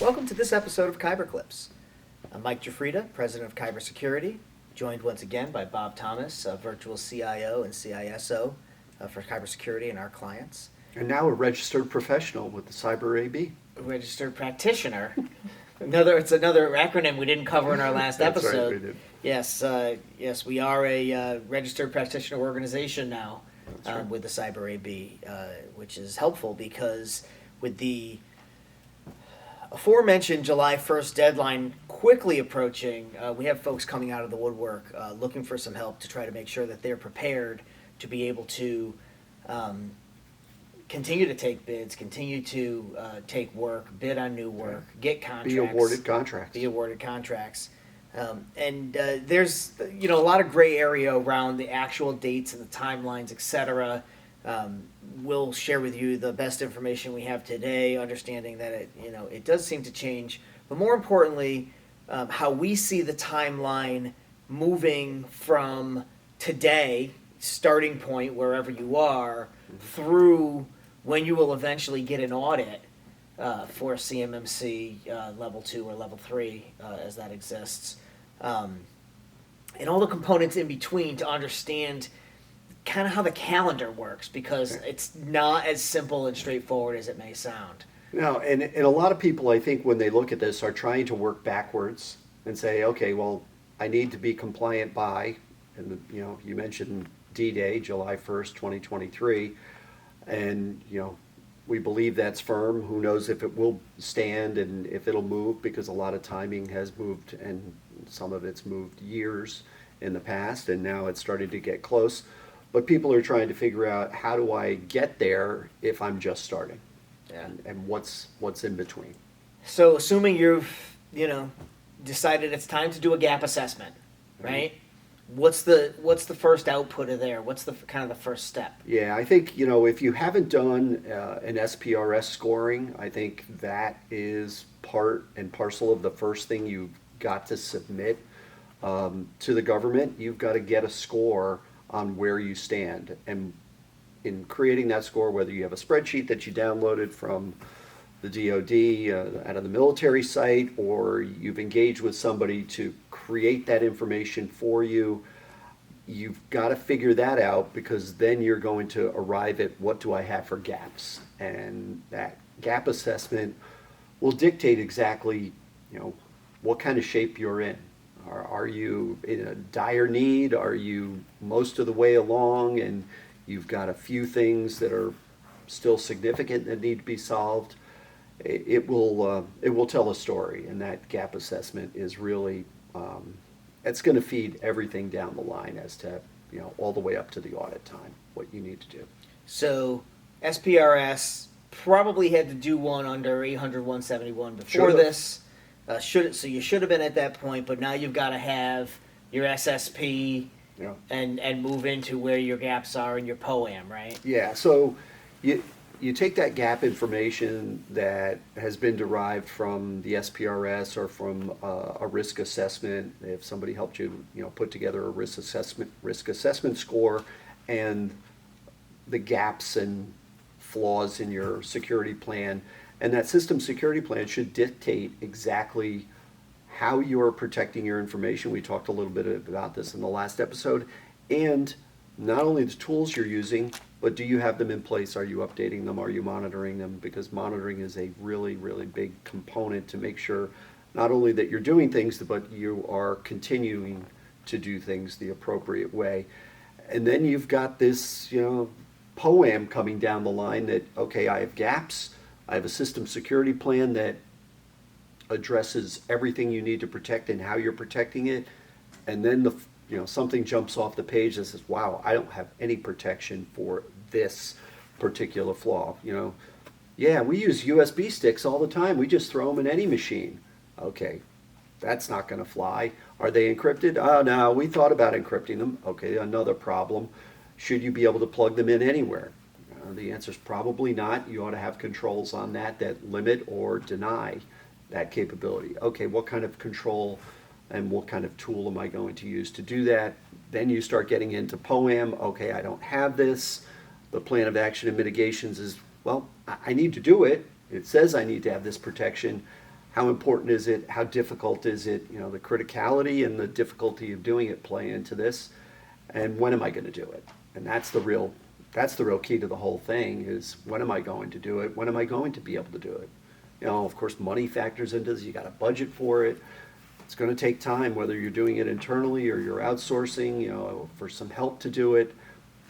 Welcome to this episode of Kyber Clips. I'm Mike Jafrida, President of Kyber Security, joined once again by Bob Thomas, Virtual CIO and CISO for Kyber Security and our clients. And now a registered professional with the Cyber AB. A registered practitioner. It's another acronym we didn't cover in our last That's episode. right, we did. Yes, we are a registered practitioner organization now Right. with the Cyber AB, which is helpful because with the aforementioned July 1st deadline quickly approaching, we have folks coming out of the woodwork looking for some help to try to make sure that they're prepared to be able to continue to take bids, continue to take work, bid on new work, get contracts. Be awarded contracts. Be awarded contracts. There's a lot of gray area around the actual dates and the timelines, etc. We'll share with you the best information we have today, understanding that it does seem to change, but more importantly, how we see the timeline moving from today, starting point wherever you are, through when you will eventually get an audit for CMMC level 2 or level 3 as that exists, and all the components in between to understand kind of how the calendar works, because it's not as simple and straightforward as it may sound. No, and a lot of people, I think, when they look at this, are trying to work backwards and say, okay, well, I need to be compliant by, and you mentioned D-Day, July 1st, 2023, and we believe that's firm. Who knows if it will stand and if it'll move, because a lot of timing has moved and some of it's moved years in the past, and now it's starting to get close. But people are trying to figure out, how do I get there if I'm just starting? Yeah. And what's in between? So assuming you've decided it's time to do a gap assessment, right? What's the first output of there? What's the kind of the first step? Yeah, I think if you haven't done an SPRS scoring, I think that is part and parcel of the first thing you've got to submit to the government. You've got to get a score on where you stand, and in creating that score, whether you have a spreadsheet that you downloaded from the DoD out of the military site, or you've engaged with somebody to create that information for you, you've got to figure that out, because then you're going to arrive at, what do I have for gaps? And that gap assessment will dictate exactly what kind of shape you're in. Are you in a dire need? Are you most of the way along and you've got a few things that are still significant that need to be solved? It will tell a story, and that gap assessment is really it's going to feed everything down the line as to all the way up to the audit time, what you need to do. So SPRS probably had to do one under 800-171 before Should've. this. So you should have been at that point, but now you've got to have your SSP Yeah. and move into where your gaps are in your POAM, right? Yeah, so you take that gap information that has been derived from the SPRS or from a risk assessment. If somebody helped you, put together a risk assessment score, and the gaps and flaws in your security plan, and that system security plan should dictate exactly how you're protecting your information. We talked a little bit about this in the last episode, and not only the tools you're using, but do you have them in place? Are you updating them? Are you monitoring them? Because monitoring is a really, really big component to make sure not only that you're doing things, but you are continuing to do things the appropriate way. And then you've got this, POAM coming down the line that, okay, I have gaps. I have a system security plan that addresses everything you need to protect and how you're protecting it. And then something jumps off the page that says, wow, I don't have any protection for this particular flaw. Yeah, we use USB sticks all the time. We just throw them in any machine. Okay, that's not going to fly. Are they encrypted? Oh, no, we thought about encrypting them. Okay, another problem. Should you be able to plug them in anywhere? The answer is probably not. You ought to have controls on that limit or deny that capability. Okay, what kind of control and what kind of tool am I going to use to do that? Then you start getting into POAM. Okay, I don't have this. The plan of action and mitigations is, well, I need to do it. It says I need to have this protection. how important is it? How difficult is it? You know, the criticality and the difficulty of doing it play into this. And when am I going to do it? And that's the real key to the whole thing is when am I going to do it? When am I going to be able to do it? You know, of course, money factors into this. You got a budget for it. It's going to take time, whether you're doing it internally or you're outsourcing, you know, for some help to do it.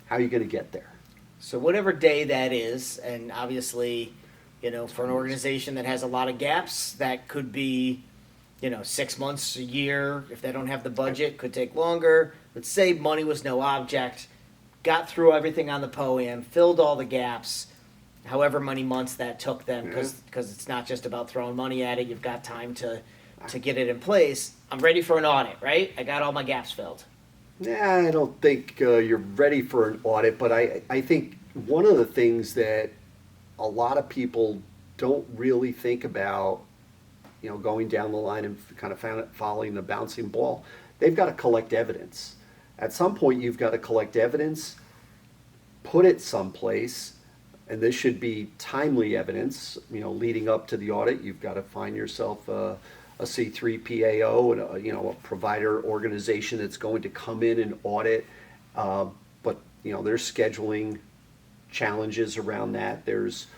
How are you going to get there? So whatever day that is, and obviously, you know, for an organization that has a lot of gaps, that could be, you know, 6 months, a year. If they don't have the budget, could take longer. Let's say money was no object, got through everything on the POAM, filled all the gaps, however many months that took them, because it's not just about throwing money at it. You've got time to get it in place. I'm ready for an audit, right? I got all my gaps filled. Yeah, I don't think you're ready for an audit, but I think one of the things that a lot of people don't really think about, you know, going down the line and kind of following the bouncing ball, they've got to collect evidence. At some point, you've got to collect evidence, put it someplace, and this should be timely evidence, you know, leading up to the audit. You've got to find yourself a C3 PAO and a provider organization that's going to come in and audit. But you know, there's scheduling challenges around that. There's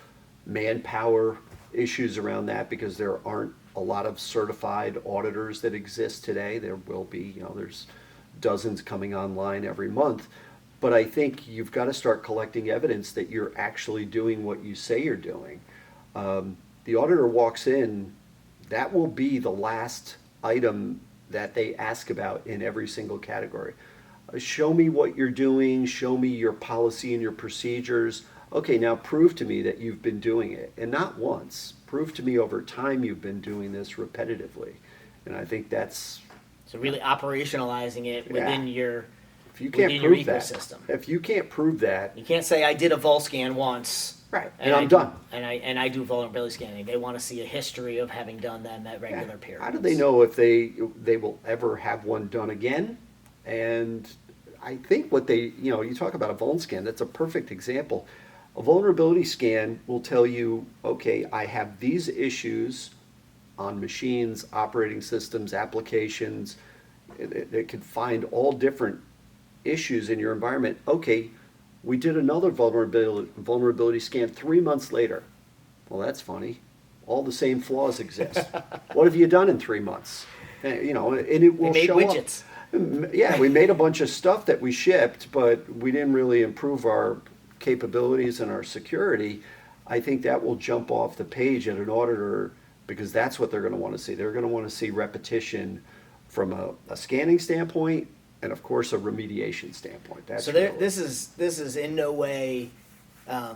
manpower issues around that because there aren't a lot of certified auditors that exist today. There will be, you know, there's dozens coming online every month. But I think you've got to start collecting evidence that you're actually doing what you say you're doing. The auditor walks in, that will be the last item that they ask about in every single category. Show me what you're doing, show me your policy and your procedures. Okay, now prove to me that you've been doing it. And not once. Prove to me over time you've been doing this repetitively. And I think that's... So really operationalizing it within your if you can't within prove your that, ecosystem. if you can't prove that, You can't say I did a vol scan once. right, and I'm I do- done. And I do vulnerability scanning. They want to see a history of having done them at regular periods. How do they know if they will ever have one done again? And I think what they, you know, you talk about a vuln scan, that's a perfect example. A vulnerability scan will tell you, okay, I have these issues on machines, operating systems, applications. It can find all different issues in your environment. Okay, we did another vulnerability scan 3 months later. Well, that's funny. All the same flaws exist. What have you done in 3 months? You know, and it will They made show widgets. up. Yeah, we made a bunch of stuff that we shipped, but we didn't really improve our capabilities and our security. I think that will jump off the page at an auditor because that's what they're going to want to see. They're going to want to see repetition from a scanning standpoint and, of course, a remediation standpoint. That's So really- this is in no way. I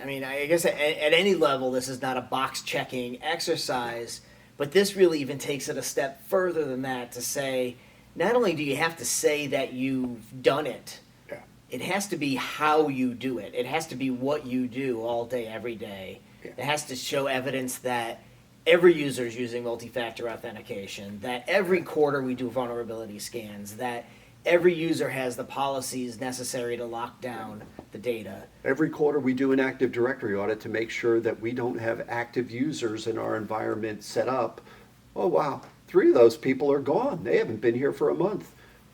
mean, I guess at any level, this is not a box checking exercise, but this really even takes it a step further than that to say, not only do you have to say that you've done it, Yeah. it has to be how you do it. It has to be what you do all day, every day. Yeah. It has to show evidence that every user is using multi-factor authentication, that every quarter we do vulnerability scans, that every user has the policies necessary to lock down the data. Every quarter, we do an Active Directory audit to make sure that we don't have active users in our environment set up. Oh, wow, 3 of those people are gone. They haven't been here for a month.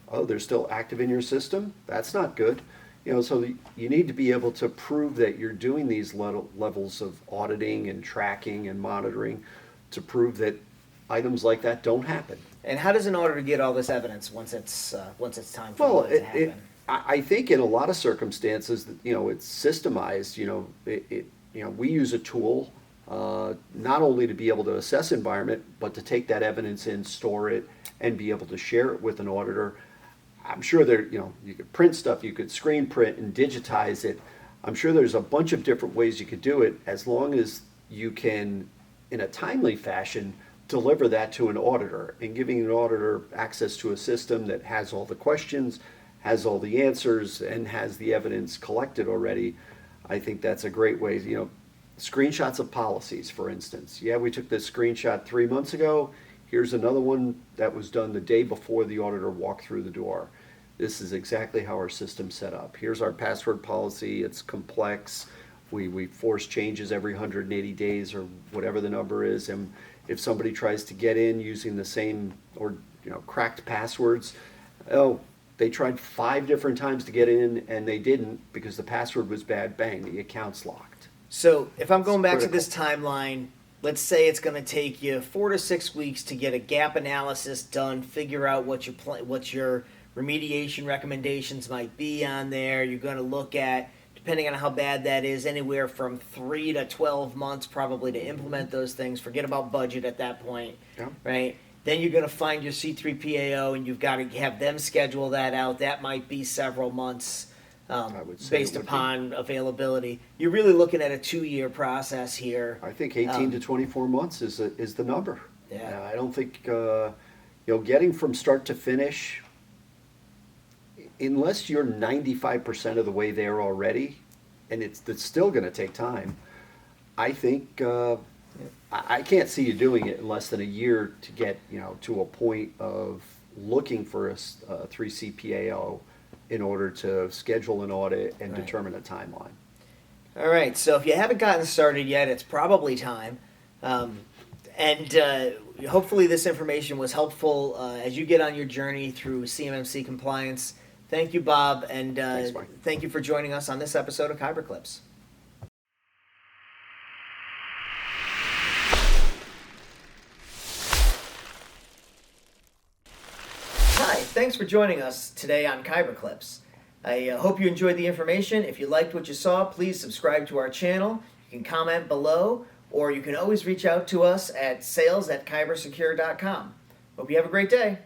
Oh, they're still active in your system? That's not good. You know, so you need to be able to prove that you're doing these levels of auditing and tracking and monitoring to prove that items like that don't happen. And how does an auditor get all this evidence once it's time for Well, it to happen? I think in a lot of circumstances, you know, it's systemized. You know, you know, we use a tool not only to be able to assess environment, but to take that evidence in, store it, and be able to share it with an auditor. I'm sure there, you know, you could print stuff, you could screen print and digitize it. I'm sure there's a bunch of different ways you could do it, as long as you can, in a timely fashion, deliver that to an auditor. And giving an auditor access to a system that has all the questions, has all the answers, and has the evidence collected already, I think that's a great way. You know, screenshots of policies, for instance. Yeah, we took this screenshot 3 months ago. Here's another one that was done the day before the auditor walked through the door. This is exactly how our system's set up. Here's our password policy. It's complex. We force changes every 180 days or whatever the number is. And if somebody tries to get in using the same or cracked passwords, oh, they tried 5 different times to get in and they didn't because the password was bad, bang, the account's locked. So if I'm going back to critical. this timeline, let's say it's going to take you 4 to 6 weeks to get a gap analysis done, figure out what your remediation recommendations might be on there. You're going to look at, depending on how bad that is, anywhere from 3 to 12 months probably to implement those things. Forget about budget at that point, Yeah. right? Then you're going to find your C3PAO and you've got to have them schedule that out. That might be several months I would say based it would be. upon availability. You're really looking at a 2-year process here. I think 18 to 24 months is the number. Yeah. I don't think getting from start to finish, unless you're 95% of the way there already, and it's still going to take time. I think I can't see you doing it in less than a year to get to a point of looking for a 3CPAO in order to schedule an audit and Right. determine a timeline. All right, so if you haven't gotten started yet, it's probably time. And hopefully this information was helpful as you get on your journey through CMMC compliance. Thank you, Bob, and Thanks, Mike. thank you for joining us on this episode of Kyber Clips. Hi, thanks for joining us today on Kyber Clips. I hope you enjoyed the information. If you liked what you saw, please subscribe to our channel. You can comment below, or you can always reach out to us at sales@kybersecure.com. Hope you have a great day.